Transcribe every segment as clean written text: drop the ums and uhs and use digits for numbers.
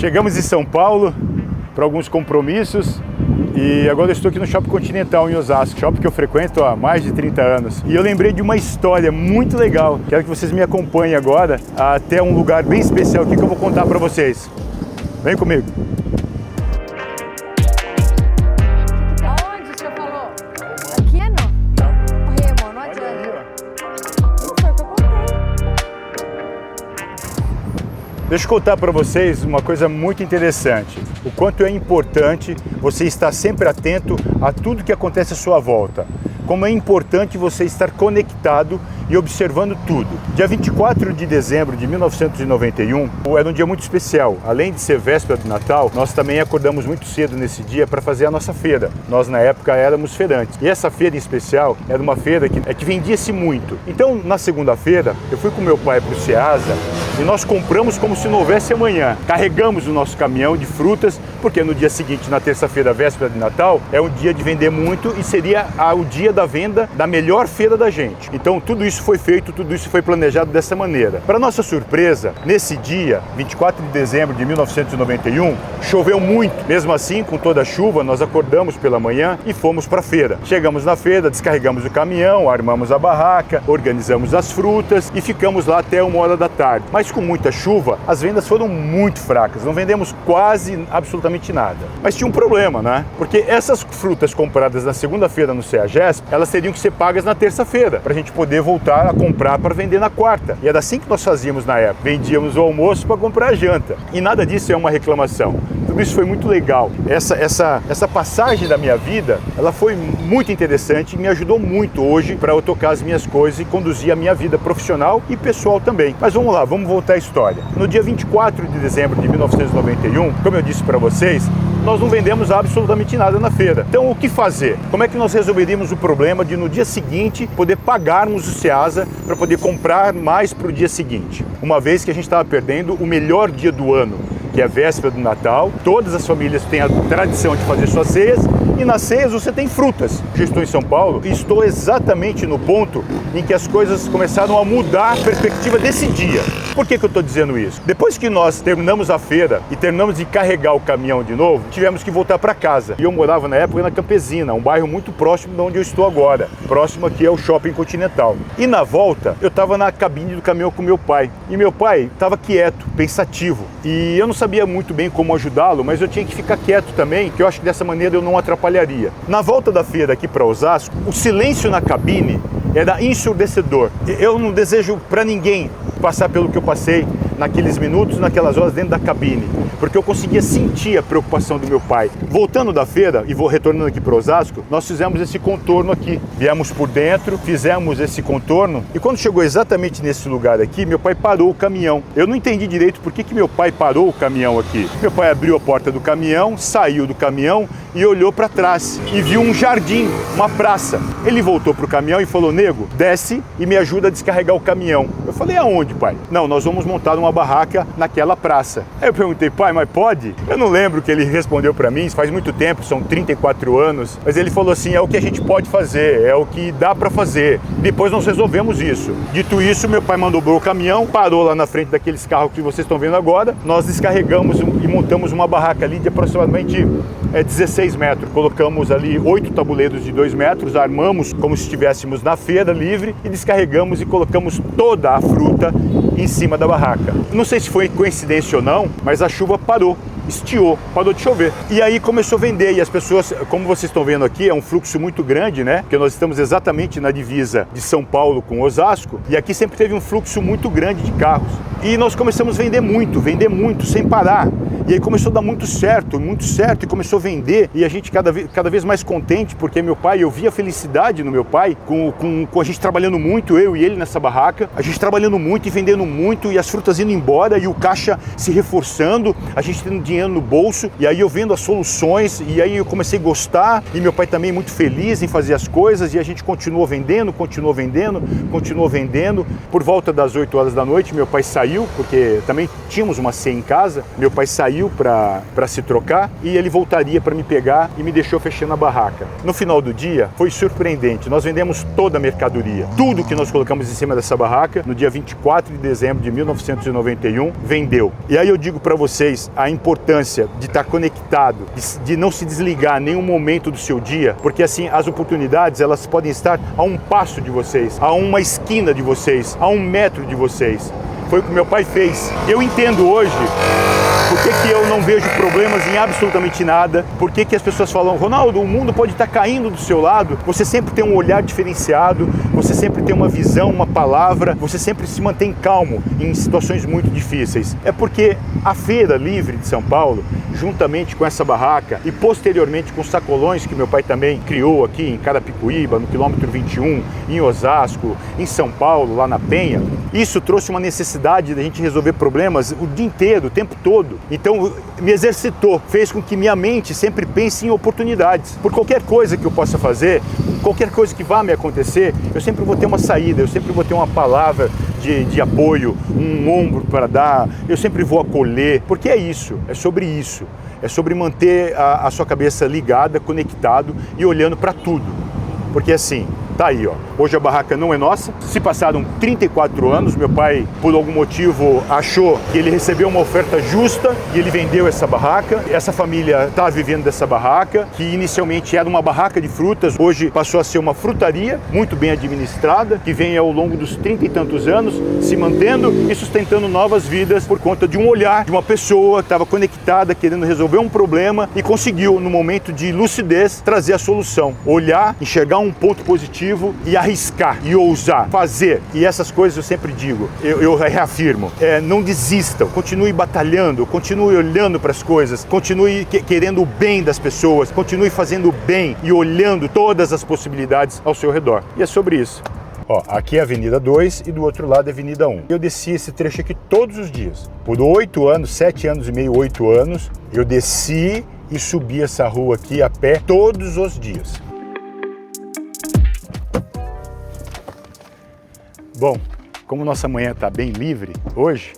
Chegamos em São Paulo para alguns compromissos e agora eu estou aqui no Shopping Continental em Osasco, shopping que eu frequento há mais de 30 anos. E eu lembrei de uma história muito legal. Quero que vocês me acompanhem agora até um lugar bem especial aqui que eu vou contar para vocês. Vem comigo. Aonde o senhor falou? Aqui não? Remo, não adianta. Não foi o que eu contei. Deixa eu contar para vocês uma coisa muito interessante. O quanto é importante você estar sempre atento a tudo que acontece à sua volta. Como é importante você estar conectado e observando tudo. Dia 24 de dezembro de 1991 era um dia muito especial. Além de ser véspera de Natal, nós também acordamos muito cedo nesse dia para fazer a nossa feira. Nós, na época, éramos feirantes. E essa feira em especial era uma feira que vendia-se muito. Então, na segunda-feira, eu fui com meu pai para o Ceasa e nós compramos como se não houvesse amanhã. Carregamos o nosso caminhão de frutas, porque no dia seguinte, na terça-feira, véspera de Natal, é um dia de vender muito e seria o dia da venda da melhor feira da gente. Então, tudo isso foi feito, tudo isso foi planejado dessa maneira. Para nossa surpresa, nesse dia, 24 de dezembro de 1991, choveu muito. Mesmo assim, com toda a chuva, nós acordamos pela manhã e fomos para a feira. Chegamos na feira, descarregamos o caminhão, armamos a barraca, organizamos as frutas e ficamos lá até 1h da tarde. Mas com muita chuva, as vendas foram muito fracas, não vendemos quase absolutamente nada. Mas tinha um problema, né? Porque essas frutas compradas na segunda-feira no CEAGESP, elas teriam que ser pagas na terça-feira, para a gente poder voltar a comprar para vender na quarta. E era assim que nós fazíamos na época. Vendíamos o almoço para comprar a janta. E nada disso é uma reclamação. Tudo isso foi muito legal. Essa passagem da minha vida, ela foi muito interessante e me ajudou muito hoje para eu tocar as minhas coisas e conduzir a minha vida profissional e pessoal também. Mas vamos lá, vamos voltar à história. No dia 24 de dezembro de 1991, como eu disse para vocês, nós não vendemos absolutamente nada na feira. Então, o que fazer? Como é que nós resolveríamos o problema de, no dia seguinte, poder pagarmos o Ceasa para poder comprar mais para o dia seguinte? Uma vez que a gente estava perdendo o melhor dia do ano, que é a véspera do Natal. Todas as famílias têm a tradição de fazer suas ceias e nas ceias você tem frutas. Eu estou em São Paulo e estou exatamente no ponto em que as coisas começaram a mudar a perspectiva desse dia. Por que eu estou dizendo isso? Depois que nós terminamos a feira e terminamos de carregar o caminhão de novo, tivemos que voltar para casa. E eu morava na época na Campesina, um bairro muito próximo de onde eu estou agora. Próximo aqui é o Shopping Continental. E na volta, eu estava na cabine do caminhão com meu pai. E meu pai estava quieto, pensativo. E eu não sabia muito bem como ajudá-lo, mas eu tinha que ficar quieto também, que eu acho que dessa maneira eu não atrapalharia. Na volta da feira aqui para Osasco, o silêncio na cabine era ensurdecedor. Eu não desejo para ninguém passar pelo que eu passei naqueles minutos, naquelas horas dentro da cabine, porque eu conseguia sentir a preocupação do meu pai. Voltando da feira e vou retornando aqui para Osasco, nós fizemos esse contorno aqui. Viemos por dentro, fizemos esse contorno e quando chegou exatamente nesse lugar aqui, meu pai parou o caminhão. Eu não entendi direito por que meu pai parou o caminhão aqui. Meu pai abriu a porta do caminhão, saiu do caminhão e olhou para trás e viu um jardim, uma praça. Ele voltou para o caminhão e falou: nego, desce e me ajuda a descarregar o caminhão. Eu falei: aonde, pai? Não, nós vamos montar uma barraca naquela praça. Aí eu perguntei: pai, mas pode? Eu não lembro o que ele respondeu para mim, faz muito tempo, são 34 anos, mas ele falou assim: é o que a gente pode fazer, é o que dá para fazer. Depois nós resolvemos isso. Dito isso, meu pai mandou o caminhão, parou lá na frente daqueles carros que vocês estão vendo agora, nós descarregamos e montamos uma barraca ali de aproximadamente 16 metros. Colocamos ali 8 tabuleiros de 2 metros, armamos como se estivéssemos na feira livre e descarregamos e colocamos toda a fruta em cima da barraca. Não sei se foi coincidência ou não, mas a chuva parou, estiou, parou de chover. E aí começou a vender e as pessoas, como vocês estão vendo aqui, é um fluxo muito grande, né? Porque nós estamos exatamente na divisa de São Paulo com Osasco e aqui sempre teve um fluxo muito grande de carros. E nós começamos a vender muito, sem parar. E aí começou a dar muito certo, e começou a vender. E a gente cada vez mais contente, porque meu pai, eu via a felicidade no meu pai, com a gente trabalhando muito, eu e ele nessa barraca, a gente trabalhando muito e vendendo muito, e as frutas indo embora, e o caixa se reforçando, a gente tendo dinheiro dinheiro no bolso, e aí eu vendo as soluções, e aí eu comecei a gostar, e meu pai também muito feliz em fazer as coisas, e a gente continuou vendendo. Por volta das 8 horas da noite, meu pai saiu, porque também tínhamos uma ceia em casa, meu pai saiu para se trocar, e ele voltaria para me pegar e me deixou fechando a barraca. No final do dia, foi surpreendente, nós vendemos toda a mercadoria, tudo que nós colocamos em cima dessa barraca, no dia 24 de dezembro de 1991, vendeu. E aí eu digo para vocês a importância de estar conectado, de não se desligar em nenhum momento do seu dia, porque assim as oportunidades elas podem estar a um passo de vocês, a uma esquina de vocês, a 1 metro de vocês. Foi o que meu pai fez. Eu entendo hoje por que eu não vejo problemas em absolutamente nada, por que as pessoas falam, Ronaldo, o mundo pode estar caindo do seu lado, você sempre tem um olhar diferenciado, você sempre tem uma visão, uma palavra, você sempre se mantém calmo em situações muito difíceis. É porque a Feira Livre de São Paulo, juntamente com essa barraca e posteriormente com os sacolões que meu pai também criou aqui em Carapicuíba, no quilômetro 21, em Osasco, em São Paulo, lá na Penha, isso trouxe uma necessidade de a gente resolver problemas o dia inteiro, o tempo todo. Então me exercitou, fez com que minha mente sempre pense em oportunidades. Por qualquer coisa que eu possa fazer, qualquer coisa que vá me acontecer, eu sempre vou ter uma saída, eu sempre vou ter uma palavra de apoio, um ombro para dar, eu sempre vou acolher, porque é isso, é sobre isso. É sobre manter a sua cabeça ligada, conectado e olhando para tudo. Porque assim, tá aí, ó. Hoje a barraca não é nossa. Se passaram 34 anos, meu pai, por algum motivo, achou que ele recebeu uma oferta justa e ele vendeu essa barraca. Essa família está vivendo dessa barraca, que inicialmente era uma barraca de frutas, hoje passou a ser uma frutaria muito bem administrada, que vem ao longo dos 30 e tantos anos se mantendo e sustentando novas vidas por conta de um olhar de uma pessoa que estava conectada, querendo resolver um problema e conseguiu, no momento de lucidez, trazer a solução. Olhar, enxergar um ponto positivo e arriscar e ousar, fazer. E essas coisas eu sempre digo, eu reafirmo, não desistam, continue batalhando, continue olhando para as coisas, continue querendo o bem das pessoas, continue fazendo o bem e olhando todas as possibilidades ao seu redor. E é sobre isso. Ó, aqui é a Avenida 2 e do outro lado é a Avenida 1. Eu desci esse trecho aqui todos os dias. Por 8 anos, 7 anos e meio, 8 anos, eu desci e subi essa rua aqui a pé todos os dias. Bom, como nossa manhã está bem livre hoje,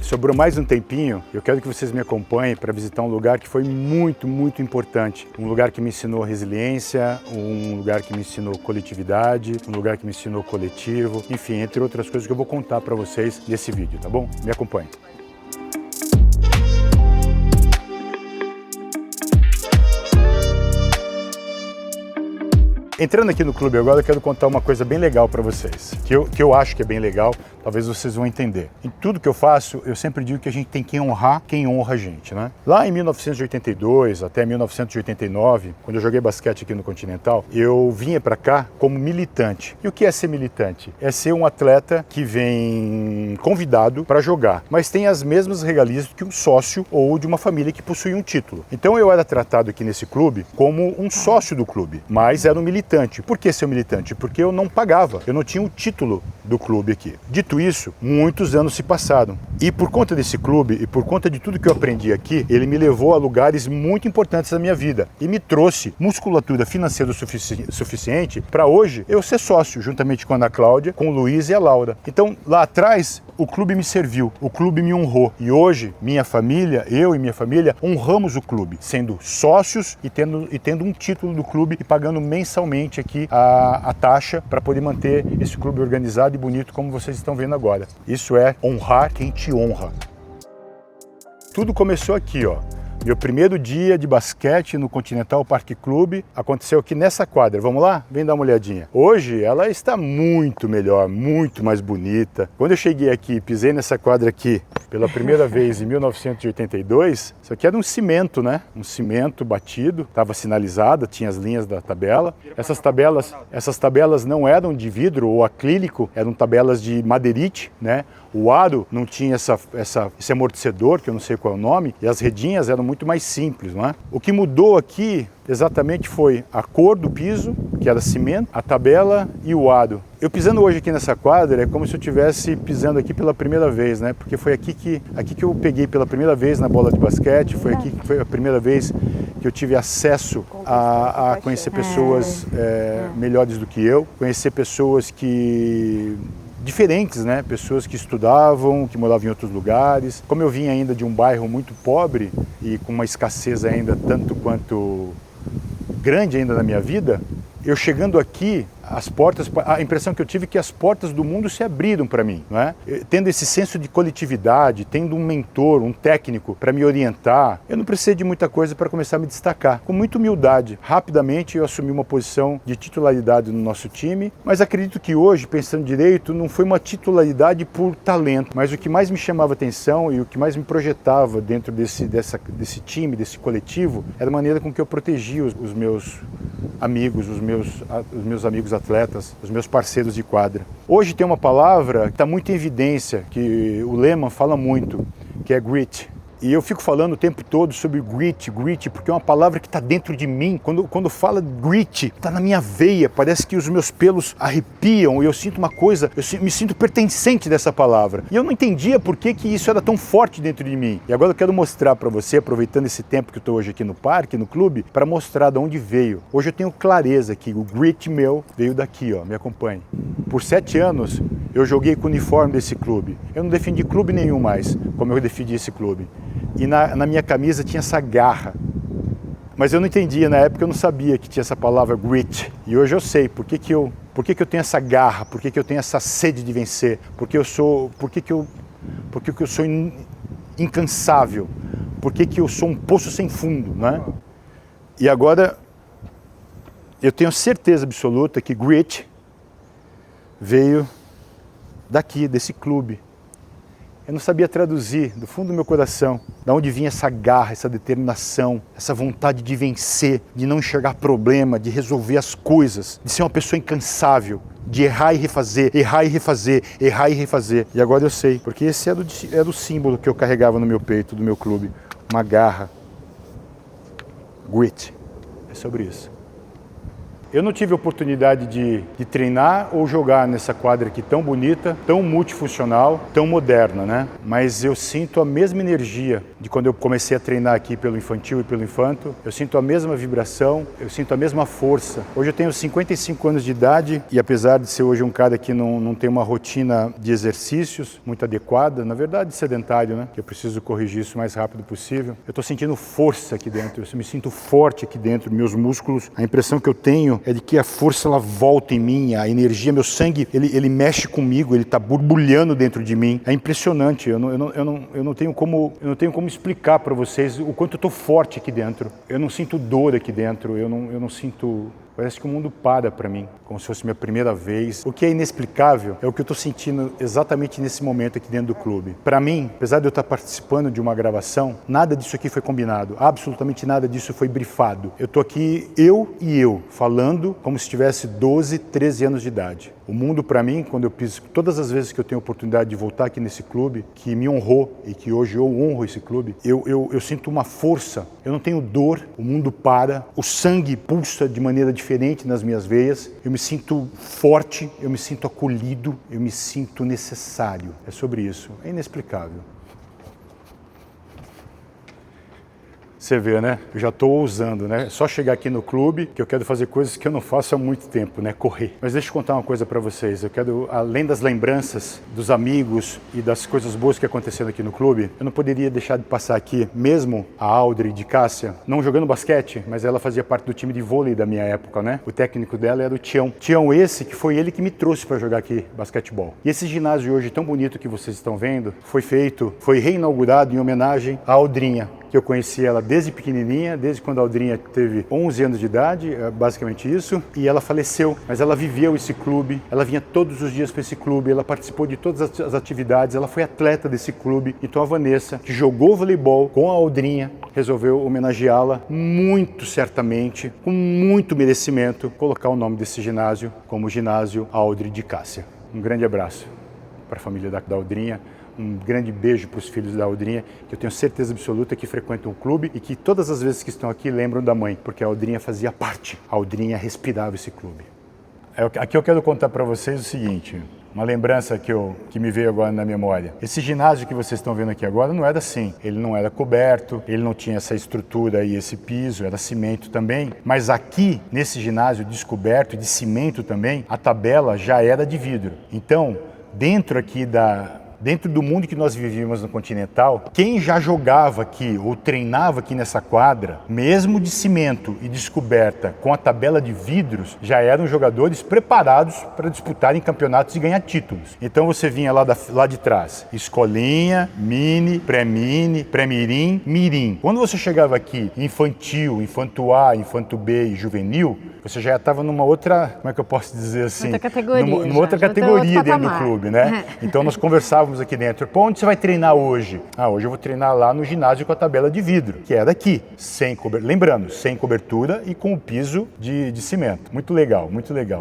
sobrou mais um tempinho, eu quero que vocês me acompanhem para visitar um lugar que foi muito, muito importante. Um lugar que me ensinou resiliência, um lugar que me ensinou coletividade, um lugar que me ensinou coletivo, enfim, entre outras coisas que eu vou contar para vocês nesse vídeo, tá bom? Me acompanhem. Entrando aqui no clube agora, eu quero contar uma coisa bem legal para vocês, que eu acho que é bem legal, talvez vocês vão entender. Em tudo que eu faço, eu sempre digo que a gente tem que honrar quem honra a gente, né? Lá em 1982 até 1989, quando eu joguei basquete aqui no Continental, eu vinha para cá como militante. E o que é ser militante? É ser um atleta que vem convidado para jogar, mas tem as mesmas regalias que um sócio ou de uma família que possui um título. Então eu era tratado aqui nesse clube como um sócio do clube, mas era um militante. Por que ser um militante? Porque eu não pagava, eu não tinha o título do clube aqui. Dito isso, muitos anos se passaram. E por conta desse clube e por conta de tudo que eu aprendi aqui, ele me levou a lugares muito importantes da minha vida e me trouxe musculatura financeira suficiente para hoje eu ser sócio, juntamente com a Ana Cláudia, com o Luiz e a Laura. Então, lá atrás, o clube me serviu, o clube me honrou. E hoje, minha família, eu e minha família, honramos o clube, sendo sócios e tendo um título do clube e pagando mensalmente aqui a taxa para poder manter esse clube organizado e bonito como vocês estão vendo agora. Isso é honrar quem te honra. Tudo começou aqui, ó. Meu primeiro dia de basquete no Continental Parque Clube aconteceu aqui nessa quadra. Vamos lá? Vem dar uma olhadinha. Hoje ela está muito melhor, muito mais bonita. Quando eu cheguei aqui e pisei nessa quadra aqui pela primeira vez em 1982, isso aqui era um cimento, né? Um cimento batido, estava sinalizada, tinha as linhas da tabela. Essas tabelas não eram de vidro ou acrílico, eram tabelas de madeirite, né? O aro não tinha esse amortecedor, que eu não sei qual é o nome, e as redinhas eram muito mais simples, não é? O que mudou aqui exatamente foi a cor do piso, que era cimento, a tabela e o aro. Eu pisando hoje aqui nessa quadra é como se eu estivesse pisando aqui pela primeira vez, né? Porque foi aqui que eu peguei pela primeira vez na bola de basquete, foi aqui que foi a primeira vez que eu tive acesso a conhecer pessoas melhores do que eu, conhecer pessoas diferentes, né? Pessoas que estudavam, que moravam em outros lugares. Como eu vim ainda de um bairro muito pobre e com uma escassez ainda tanto quanto grande ainda na minha vida, eu chegando aqui, a impressão que eu tive é que as portas do mundo se abriram para mim, não é? Tendo esse senso de coletividade, tendo um mentor, um técnico para me orientar, eu não precisei de muita coisa para começar a me destacar. Com muita humildade, rapidamente eu assumi uma posição de titularidade no nosso time, mas acredito que hoje, pensando direito, não foi uma titularidade por talento, mas o que mais me chamava atenção e o que mais me projetava dentro desse time, desse coletivo, era a maneira com que eu protegia os meus amigos, os meus amigos atletas, os meus parceiros de quadra. Hoje tem uma palavra que está muito em evidência, que o Lehman fala muito, que é grit. E eu fico falando o tempo todo sobre grit, porque é uma palavra que está dentro de mim. Quando fala grit, está na minha veia, parece que os meus pelos arrepiam e eu sinto uma coisa, me sinto pertencente dessa palavra. E eu não entendia por que isso era tão forte dentro de mim. E agora eu quero mostrar para você, aproveitando esse tempo que eu estou hoje aqui no parque, no clube, para mostrar de onde veio. Hoje eu tenho clareza que o grit meu veio daqui, ó, me acompanhe. Por 7 anos eu joguei com o uniforme desse clube. Eu não defendi clube nenhum mais, como eu defendi esse clube. E na minha camisa tinha essa garra. Mas eu não entendia, na época eu não sabia que tinha essa palavra grit. E hoje eu sei por que eu tenho essa garra, por que eu tenho essa sede de vencer, por que eu sou incansável, por que eu sou um poço sem fundo, né? E agora eu tenho certeza absoluta que grit veio daqui, desse clube. Eu não sabia traduzir do fundo do meu coração de onde vinha essa garra, essa determinação, essa vontade de vencer, de não enxergar problema, de resolver as coisas, de ser uma pessoa incansável, de errar e refazer, errar e refazer, errar e refazer. E agora eu sei, porque esse era o símbolo que eu carregava no meu peito, do meu clube, uma garra. Grit. É sobre isso. Eu não tive a oportunidade de treinar ou jogar nessa quadra aqui tão bonita, tão multifuncional, tão moderna, né? Mas eu sinto a mesma energia de quando eu comecei a treinar aqui pelo infantil e pelo infanto. Eu sinto a mesma vibração, eu sinto a mesma força. Hoje eu tenho 55 anos de idade e apesar de ser hoje um cara que não tem uma rotina de exercícios muito adequada, na verdade sedentário, né? Que eu preciso corrigir isso o mais rápido possível. Eu estou sentindo força aqui dentro, eu me sinto forte aqui dentro, meus músculos. A impressão que eu tenho é de que a força ela volta em mim, a energia, meu sangue, ele mexe comigo, ele está borbulhando dentro de mim. É impressionante, eu não tenho como explicar para vocês o quanto eu estou forte aqui dentro. Eu não sinto dor aqui dentro, eu não sinto... Parece que o mundo para mim, como se fosse minha primeira vez. O que é inexplicável é o que eu estou sentindo exatamente nesse momento aqui dentro do clube. Para mim, apesar de eu estar participando de uma gravação, nada disso aqui foi combinado, absolutamente nada disso foi brifado. Eu estou aqui, eu, falando como se tivesse 12, 13 anos de idade. O mundo para mim, quando eu piso, todas as vezes que eu tenho a oportunidade de voltar aqui nesse clube, que me honrou e que hoje eu honro esse clube, eu sinto uma força, eu não tenho dor, o mundo para, o sangue pulsa de maneira diferente nas minhas veias, eu me sinto forte, eu me sinto acolhido, eu me sinto necessário. É sobre isso, é inexplicável. Você vê, né? Eu já estou ousando, né? É só chegar aqui no clube que eu quero fazer coisas que eu não faço há muito tempo, né? Correr. Mas deixa eu contar uma coisa para vocês. Eu quero, além das lembranças dos amigos e das coisas boas que aconteceram aqui no clube, eu não poderia deixar de passar aqui, mesmo a Audrey de Cássia, não jogando basquete, mas ela fazia parte do time de vôlei da minha época, né? O técnico dela era o Tião. Tião esse que foi ele que me trouxe para jogar aqui basquetebol. E esse ginásio hoje tão bonito que vocês estão vendo, foi reinaugurado em homenagem à Audrinha, que eu conheci ela desde pequenininha, desde quando a Aldrinha teve 11 anos de idade, basicamente isso, e ela faleceu, mas ela viveu esse clube, ela vinha todos os dias para esse clube, ela participou de todas as atividades, ela foi atleta desse clube. Então a Vanessa, que jogou voleibol com a Aldrinha, resolveu homenageá-la muito certamente, com muito merecimento, colocar o nome desse ginásio como Ginásio Audrey de Cássia. Um grande abraço para a família da Aldrinha, Um grande beijo para os filhos da Aldrinha, que eu tenho certeza absoluta que frequentam o clube e que todas as vezes que estão aqui lembram da mãe, porque a Aldrinha fazia parte. A Aldrinha respirava esse clube. Aqui eu quero contar para vocês o seguinte, uma lembrança que me veio agora na memória. Esse ginásio que vocês estão vendo aqui agora não era assim. Ele não era coberto, ele não tinha essa estrutura e esse piso, era cimento também. Mas aqui, nesse ginásio descoberto de cimento também, a tabela já era de vidro. Então, dentro do mundo que nós vivíamos no Continental, quem já jogava aqui ou treinava aqui nessa quadra, mesmo de cimento e descoberta com a tabela de vidros, já eram jogadores preparados para disputarem campeonatos e ganhar títulos. Então você vinha lá de trás, escolinha, mini, pré-mirim, mirim. Quando você chegava aqui, infantil, infanto A, infanto B e juvenil, você já estava numa outra, como é que eu posso dizer assim? Outra categoria. Numa outra categoria dentro do clube, né? Então nós conversávamos aqui dentro. Pô, onde você vai treinar hoje? Hoje eu vou treinar lá no ginásio com a tabela de vidro, que é daqui, lembrando, sem cobertura e com o piso de cimento. Muito legal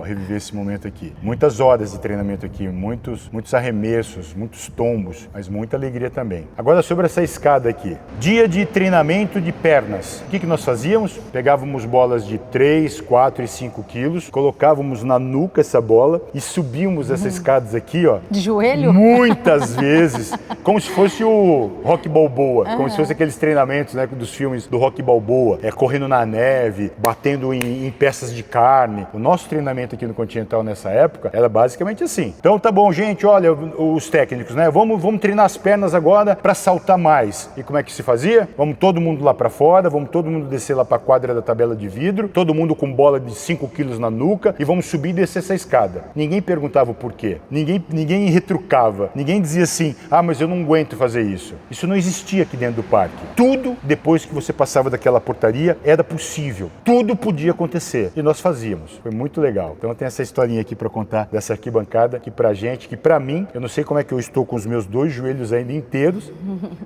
reviver esse momento aqui. Muitas horas de treinamento aqui, muitos arremessos, muitos tombos, mas muita alegria também. Agora sobre essa escada aqui. Dia de treinamento de pernas. O que nós fazíamos? Pegávamos bolas de 3, 4 e 5 quilos, colocávamos na nuca essa bola e subíamos essas escadas aqui, ó. De joelho? Muitas vezes, como se fosse o Rocky Balboa, como se fosse aqueles treinamentos, né, dos filmes do Rocky Balboa, correndo na neve, batendo em peças de carne. O nosso treinamento aqui no Continental nessa época era basicamente assim. Então tá bom, gente, olha, os técnicos, né, vamos treinar as pernas agora para saltar mais. E como é que se fazia? Vamos todo mundo lá para fora, vamos todo mundo descer lá para a quadra da tabela de vidro, todo mundo com bola de 5 quilos na nuca e vamos subir e descer essa escada. Ninguém perguntava o porquê, ninguém retrucava, ninguém dizia assim, mas eu não aguento fazer isso. Isso não existia aqui dentro do parque. Tudo, depois que você passava daquela portaria, era possível. Tudo podia acontecer. E nós fazíamos. Foi muito legal. Então tem essa historinha aqui para contar dessa arquibancada, que pra gente, que pra mim, eu não sei como é que eu estou com os meus 2 joelhos ainda inteiros,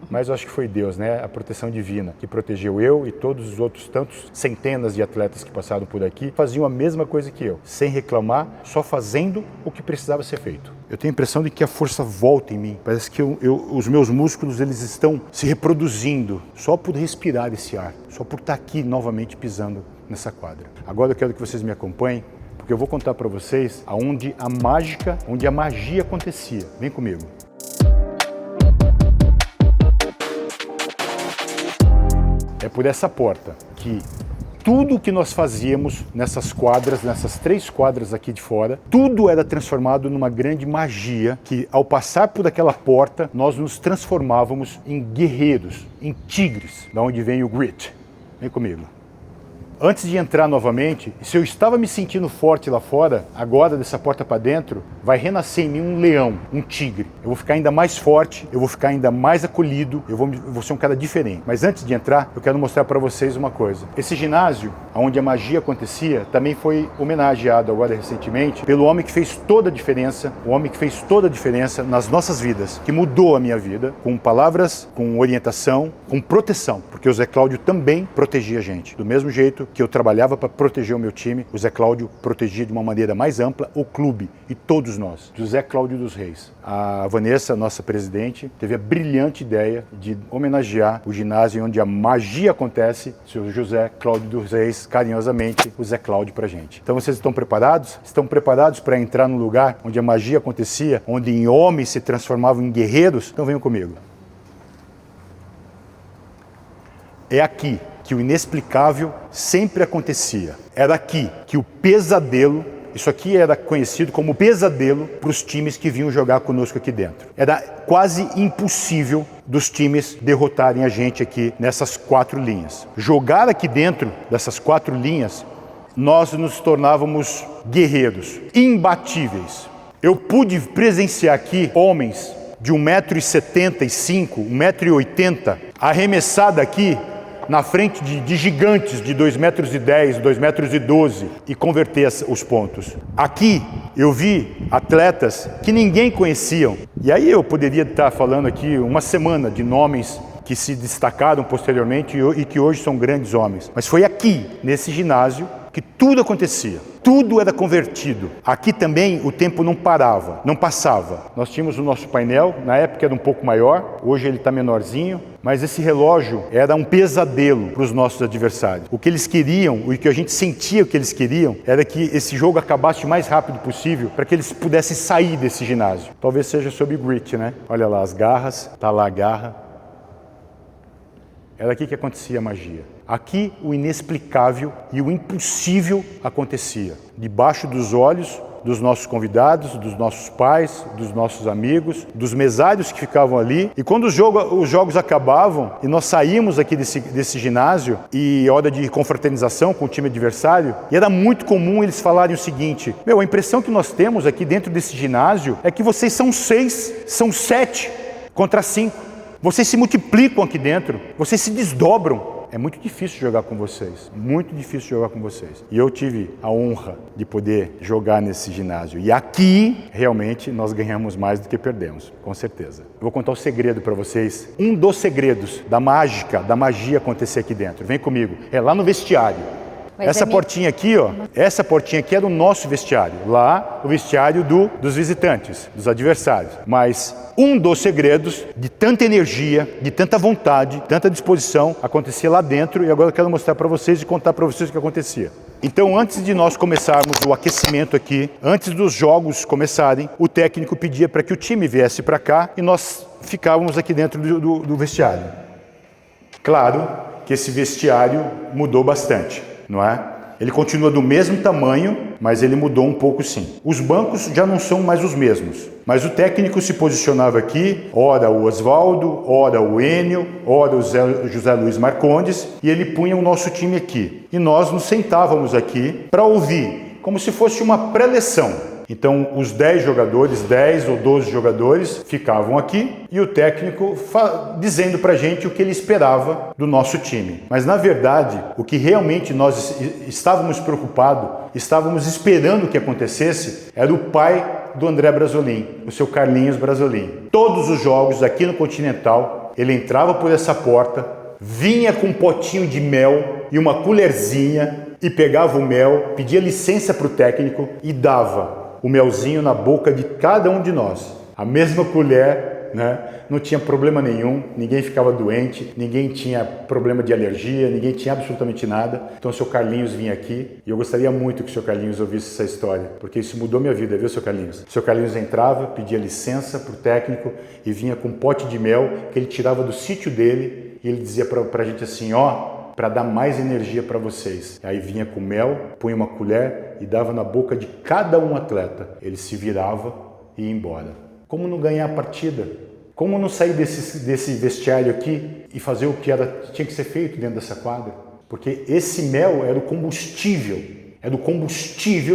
mas eu acho que foi Deus, né? A proteção divina, que protegeu eu e todos os outros tantos centenas de atletas que passaram por aqui, faziam a mesma coisa que eu, sem reclamar, só fazendo o que precisava ser feito. Eu tenho a impressão de que a força volta em mim. Parece que os meus músculos eles estão se reproduzindo só por respirar esse ar, só por estar aqui novamente pisando nessa quadra. Agora eu quero que vocês me acompanhem, porque eu vou contar para vocês onde a magia acontecia. Vem comigo. É por essa porta que tudo o que nós fazíamos nessas quadras, nessas 3 quadras aqui de fora, tudo era transformado numa grande magia que, ao passar por aquela porta, nós nos transformávamos em guerreiros, em tigres, da onde vem o grit. Vem comigo. Antes de entrar novamente, se eu estava me sentindo forte lá fora, agora dessa porta para dentro, vai renascer em mim um leão, um tigre. Eu vou ficar ainda mais forte, eu vou ficar ainda mais acolhido, eu vou ser um cara diferente. Mas antes de entrar, eu quero mostrar para vocês uma coisa. Esse ginásio, onde a magia acontecia, também foi homenageado agora recentemente pelo homem que fez toda a diferença, o homem que fez toda a diferença nas nossas vidas, que mudou a minha vida, com palavras, com orientação, com proteção, porque o Zé Cláudio também protegia a gente. Do mesmo jeito que eu trabalhava para proteger o meu time, o Zé Cláudio protegia de uma maneira mais ampla o clube e todos nós. José Cláudio dos Reis. A Vanessa, nossa presidente, teve a brilhante ideia de homenagear o ginásio onde a magia acontece, seu José Cláudio dos Reis, carinhosamente, o Zé Cláudio pra gente. Então vocês estão preparados? Estão preparados para entrar num lugar onde a magia acontecia, onde homens se transformavam em guerreiros? Então venham comigo. É aqui que o inexplicável sempre acontecia. Era aqui que o pesadelo, isso aqui era conhecido como pesadelo para os times que vinham jogar conosco aqui dentro. Era quase impossível dos times derrotarem a gente aqui nessas 4 linhas. Jogar aqui dentro dessas 4 linhas, nós nos tornávamos guerreiros, imbatíveis. Eu pude presenciar aqui homens de 1,75 m, 1,80 m, arremessar daqui na frente de gigantes de 2,10 m, 2,12 m e converter os pontos. Aqui eu vi atletas que ninguém conhecia. E aí eu poderia estar falando aqui uma semana de nomes que se destacaram posteriormente e que hoje são grandes homens. Mas foi aqui, nesse ginásio, que tudo acontecia. Tudo era convertido. Aqui também o tempo não parava, não passava. Nós tínhamos o nosso painel, na época era um pouco maior, hoje ele está menorzinho, mas esse relógio era um pesadelo para os nossos adversários. O que eles queriam, o que a gente sentia que eles queriam, era que esse jogo acabasse o mais rápido possível, para que eles pudessem sair desse ginásio. Talvez seja sobre grit, né? Olha lá as garras, tá lá a garra. Era aqui que acontecia a magia. Aqui o inexplicável e o impossível acontecia. Debaixo dos olhos dos nossos convidados, dos nossos pais, dos nossos amigos, dos mesários que ficavam ali. E quando os jogos acabavam e nós saímos aqui desse ginásio e hora de confraternização com o time adversário, e era muito comum eles falarem o seguinte: a impressão que nós temos aqui dentro desse ginásio é que vocês são 6, são 7 contra 5. Vocês se multiplicam aqui dentro, vocês se desdobram. É muito difícil jogar com vocês, muito difícil jogar com vocês. E eu tive a honra de poder jogar nesse ginásio. E aqui, realmente, nós ganhamos mais do que perdemos, com certeza. Eu vou contar um segredo para vocês. Um dos segredos da magia acontecer aqui dentro. Vem comigo. É lá no vestiário. Essa portinha aqui, ó, essa portinha aqui é do nosso vestiário. Lá, o vestiário dos visitantes, dos adversários. Mas um dos segredos de tanta energia, de tanta vontade, tanta disposição, acontecia lá dentro. E agora eu quero mostrar para vocês e contar para vocês o que acontecia. Então, antes de nós começarmos o aquecimento aqui, antes dos jogos começarem, o técnico pedia para que o time viesse para cá e nós ficávamos aqui dentro do vestiário. Claro que esse vestiário mudou bastante. Não é? Ele continua do mesmo tamanho, mas ele mudou um pouco sim. Os bancos já não são mais os mesmos, mas o técnico se posicionava aqui, ora o Oswaldo, ora o Enio, ora o José Luiz Marcondes, e ele punha o nosso time aqui. E nós nos sentávamos aqui para ouvir, como se fosse uma pré-leção. Então, os 10 jogadores, 10 ou 12 jogadores ficavam aqui e o técnico dizendo para a gente o que ele esperava do nosso time. Mas, na verdade, o que realmente nós estávamos preocupados, estávamos esperando que acontecesse, era o pai do André Brasolin, o seu Carlinhos Brasolin. Todos os jogos aqui no Continental, ele entrava por essa porta, vinha com um potinho de mel e uma colherzinha e pegava o mel, pedia licença para o técnico e dava o melzinho na boca de cada um de nós. A mesma colher, né? Não tinha problema nenhum, ninguém ficava doente, ninguém tinha problema de alergia, ninguém tinha absolutamente nada. Então o seu Carlinhos vinha aqui e eu gostaria muito que o seu Carlinhos ouvisse essa história, porque isso mudou minha vida, viu, seu Carlinhos? O seu Carlinhos entrava, pedia licença para o técnico e vinha com um pote de mel que ele tirava do sítio dele e ele dizia para a gente assim, para dar mais energia para vocês. Aí vinha com mel, punha uma colher e dava na boca de cada um atleta. Ele se virava e ia embora. Como não ganhar a partida? Como não sair desse vestiário aqui e fazer o que tinha que ser feito dentro dessa quadra? Porque esse mel era o combustível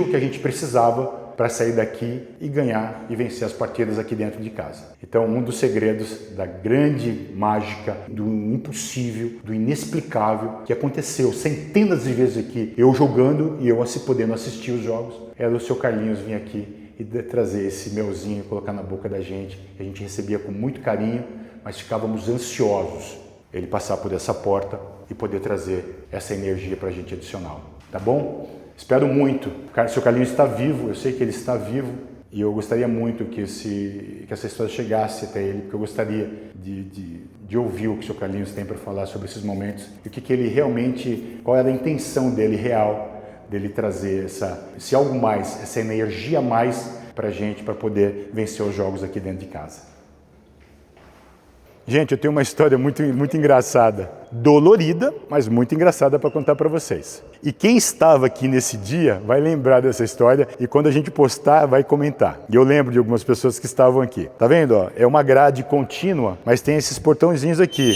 que a gente precisava para sair daqui e ganhar e vencer as partidas aqui dentro de casa. Então, um dos segredos da grande mágica, do impossível, do inexplicável, que aconteceu centenas de vezes aqui, eu jogando e eu podendo assistir os jogos, era o seu Carlinhos vir aqui e trazer esse melzinho, colocar na boca da gente. A gente recebia com muito carinho, mas ficávamos ansiosos ele passar por essa porta e poder trazer essa energia para a gente adicional. Tá bom? Espero muito. O seu Carlinhos está vivo, eu sei que ele está vivo e eu gostaria muito que essa história chegasse até ele, porque eu gostaria de ouvir o que o seu Carlinhos tem para falar sobre esses momentos e o que ele realmente, qual era a intenção dele real, dele trazer esse algo mais, essa energia a mais para a gente, para poder vencer os jogos aqui dentro de casa. Gente, eu tenho uma história muito, muito engraçada, dolorida, mas muito engraçada para contar para vocês. E quem estava aqui nesse dia vai lembrar dessa história e quando a gente postar vai comentar. E eu lembro de algumas pessoas que estavam aqui. Tá vendo? Ó? É uma grade contínua, mas tem esses portãozinhos aqui.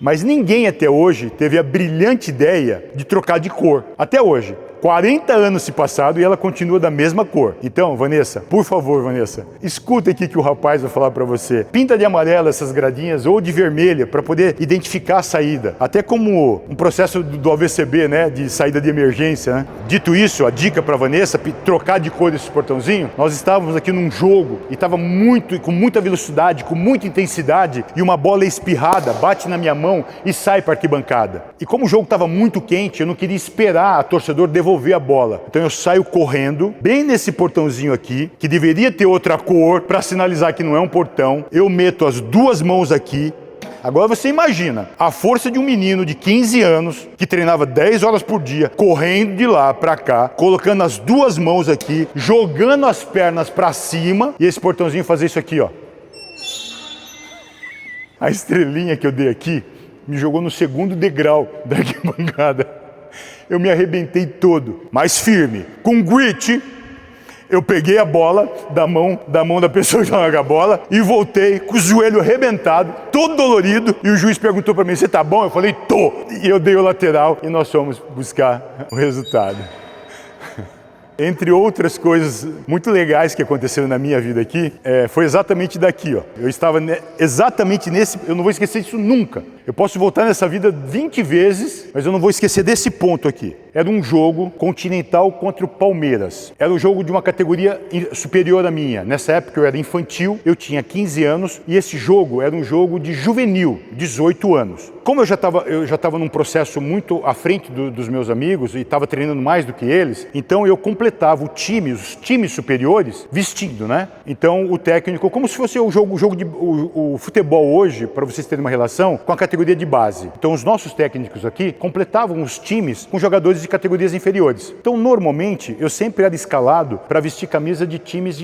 Mas ninguém até hoje teve a brilhante ideia de trocar de cor. Até hoje. 40 anos se passaram e ela continua da mesma cor. Então, Vanessa, por favor, Vanessa, escuta aqui que o rapaz vai falar para você. Pinta de amarelo essas gradinhas ou de vermelha para poder identificar a saída. Até como um processo do AVCB, né, de saída de emergência, né? Dito isso, a dica para Vanessa, trocar de cor esse portãozinho. Nós estávamos aqui num jogo e estava com muita velocidade, com muita intensidade e uma bola espirrada bate na minha mão e sai para a arquibancada. E como o jogo estava muito quente, eu não queria esperar a torcedor devolver devolver a bola. Então eu saio correndo, bem nesse portãozinho aqui, que deveria ter outra cor para sinalizar que não é um portão. Eu meto as duas mãos aqui. Agora você imagina a força de um menino de 15 anos que treinava 10 horas por dia, correndo de lá para cá, colocando as duas mãos aqui, jogando as pernas para cima e esse portãozinho fazer isso aqui, ó. A estrelinha que eu dei aqui me jogou no segundo degrau da arquibancada. Eu me arrebentei todo, mas firme, com grit. Eu peguei a bola da mão da pessoa que joga a bola e voltei com o joelho arrebentado, todo dolorido. E o juiz perguntou para mim, você tá bom? Eu falei, tô. E eu dei o lateral e nós fomos buscar o resultado. Entre outras coisas muito legais que aconteceram na minha vida aqui, foi exatamente daqui, ó. Eu estava exatamente nesse... Eu não vou esquecer isso nunca. Eu posso voltar nessa vida 20 vezes, mas eu não vou esquecer desse ponto aqui. Era um jogo continental contra o Palmeiras. Era um jogo de uma categoria superior à minha. Nessa época eu era infantil, eu tinha 15 anos e esse jogo era um jogo de juvenil, 18 anos. Como eu já estava num processo muito à frente dos meus amigos e estava treinando mais do que eles, então eu completava os times superiores vestindo, né? Então o técnico, como se fosse o futebol hoje, para vocês terem uma relação, com a categoria de base. Então os nossos técnicos aqui completavam os times com jogadores de categorias inferiores. Então normalmente eu sempre era escalado para vestir camisa de times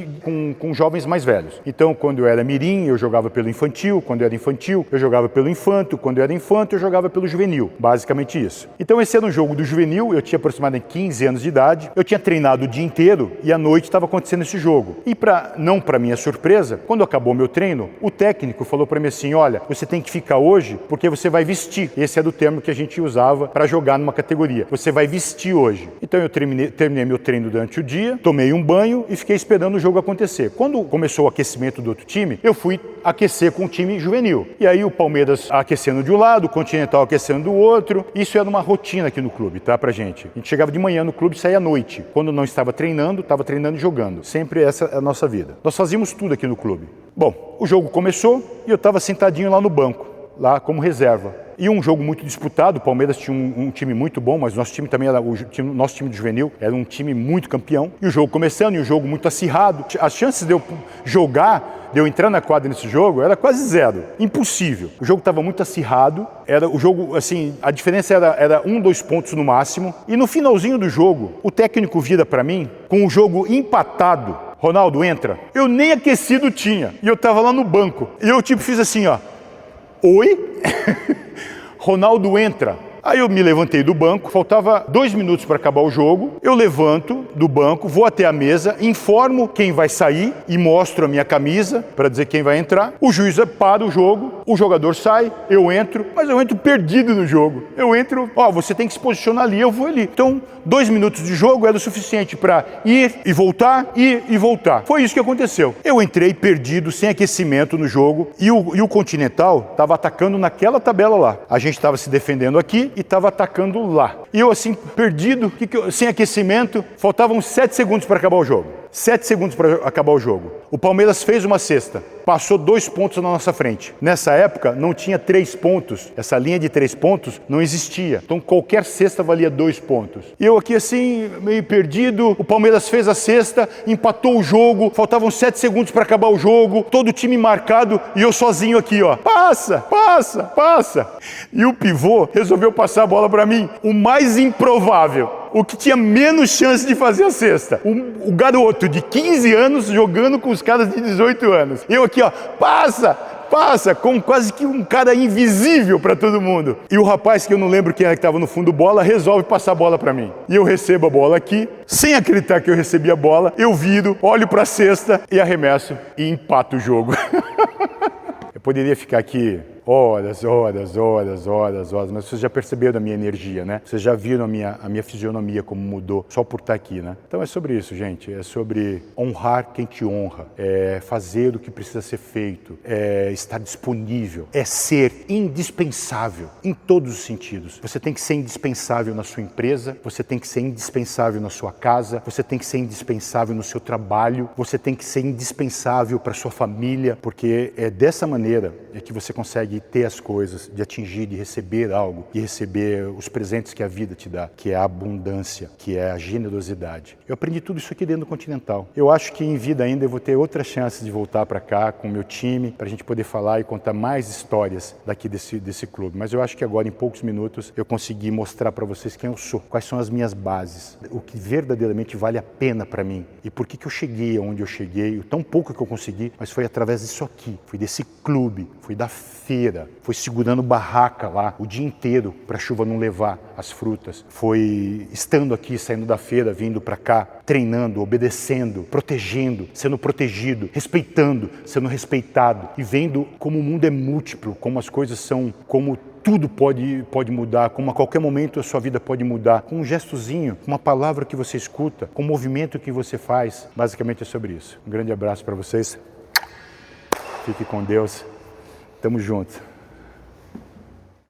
com jovens mais velhos. Então quando eu era mirim, eu jogava pelo infantil, quando eu era infantil, eu jogava pelo infanto, quando eu era infanto, eu jogava pelo juvenil. Basicamente isso. Então esse era um jogo do juvenil, eu tinha aproximadamente 15 anos de idade, eu tinha treinado o dia inteiro e à noite estava acontecendo esse jogo. E não para minha surpresa, quando acabou meu treino, o técnico falou para mim assim, olha, você tem que ficar hoje porque você vai vestir. Esse era o termo que a gente usava para jogar numa categoria. Você vai vestir hoje. Então eu terminei meu treino durante o dia, tomei um banho e fiquei esperando o jogo acontecer. Quando começou o aquecimento do outro time, eu fui aquecer com o time juvenil. E aí o Palmeiras aquecendo de um lado, o Continental aquecendo do outro. Isso era uma rotina aqui no clube, tá, pra gente. A gente chegava de manhã no clube e saía à noite. Quando não estava treinando e jogando. Sempre essa é a nossa vida. Nós fazíamos tudo aqui no clube. Bom, o jogo começou e eu estava sentadinho lá no banco, lá como reserva. E um jogo muito disputado, o Palmeiras tinha um time muito bom, mas nosso time também era nosso time de juvenil, era um time muito campeão. E o jogo começando, e o jogo muito acirrado. As chances de eu jogar, de eu entrar na quadra nesse jogo, era quase zero. Impossível. O jogo estava muito acirrado, era o jogo, assim, a diferença era 1, 2 pontos no máximo. E no finalzinho do jogo, o técnico vira para mim, com o jogo empatado, Ronaldo, entra. Eu nem aquecido tinha, e eu estava lá no banco. E eu fiz assim, ó, oi? Ronaldo entra. Aí eu me levantei do banco, faltava 2 minutos para acabar o jogo, eu levanto do banco, vou até a mesa, informo quem vai sair e mostro a minha camisa para dizer quem vai entrar. O juiz para o jogo, o jogador sai, eu entro, mas eu entro perdido no jogo. Eu entro, você tem que se posicionar ali, eu vou ali. Então, 2 minutos de jogo era o suficiente para ir e voltar, ir e voltar. Foi isso que aconteceu. Eu entrei perdido, sem aquecimento no jogo, e o Continental estava atacando naquela tabela lá. A gente estava se defendendo aqui, e estava atacando lá. E eu assim, perdido, sem aquecimento, faltavam 7 segundos para acabar o jogo. 7 segundos para acabar o jogo. O Palmeiras fez uma cesta, passou 2 pontos na nossa frente. Nessa época, não tinha 3 pontos. Essa linha de 3 pontos não existia. Então, qualquer cesta valia 2 pontos. E eu aqui assim, meio perdido, o Palmeiras fez a cesta, empatou o jogo, faltavam 7 segundos para acabar o jogo, todo o time marcado e eu sozinho aqui, ó. Passa, passa, passa. E o pivô resolveu passar a bola para mim. O mais improvável. O que tinha menos chance de fazer a cesta. O garoto de 15 anos jogando com os caras de 18 anos. Eu aqui, ó, passa, com quase que um cara invisível para todo mundo. E o rapaz, que eu não lembro quem era que estava no fundo bola, resolve passar a bola para mim. E eu recebo a bola aqui, sem acreditar que eu recebi a bola, eu viro, olho para a cesta e arremesso e empato o jogo. Eu poderia ficar aqui horas, mas vocês já perceberam a minha energia, né? Vocês já viram a minha fisionomia como mudou só por estar aqui, né? Então é sobre isso, gente. É sobre honrar quem te honra, é fazer o que precisa ser feito, é estar disponível, é ser indispensável em todos os sentidos. Você tem que ser indispensável na sua empresa, você tem que ser indispensável na sua casa, você tem que ser indispensável no seu trabalho, você tem que ser indispensável para sua família, porque é dessa maneira que você consegue consegue ter as coisas, de atingir, de receber algo, de receber os presentes que a vida te dá, que é a abundância, que é a generosidade. Eu aprendi tudo isso aqui dentro do Continental. Eu acho que em vida ainda eu vou ter outras chances de voltar para cá com o meu time, para a gente poder falar e contar mais histórias daqui desse clube. Mas eu acho que agora, em poucos minutos, eu consegui mostrar para vocês quem eu sou, quais são as minhas bases, o que verdadeiramente vale a pena para mim e por que eu cheguei aonde eu cheguei, o tão pouco que eu consegui, mas foi através disso aqui, foi desse clube, foi da feira, foi segurando barraca lá o dia inteiro para a chuva não levar as frutas, foi estando aqui, saindo da feira, vindo para cá, treinando, obedecendo, protegendo, sendo protegido, respeitando, sendo respeitado e vendo como o mundo é múltiplo, como as coisas são, como tudo pode mudar, como a qualquer momento a sua vida pode mudar, com um gestozinho, com uma palavra que você escuta, com um movimento que você faz. Basicamente é sobre isso. Um grande abraço para vocês. Fique com Deus. Tamo junto.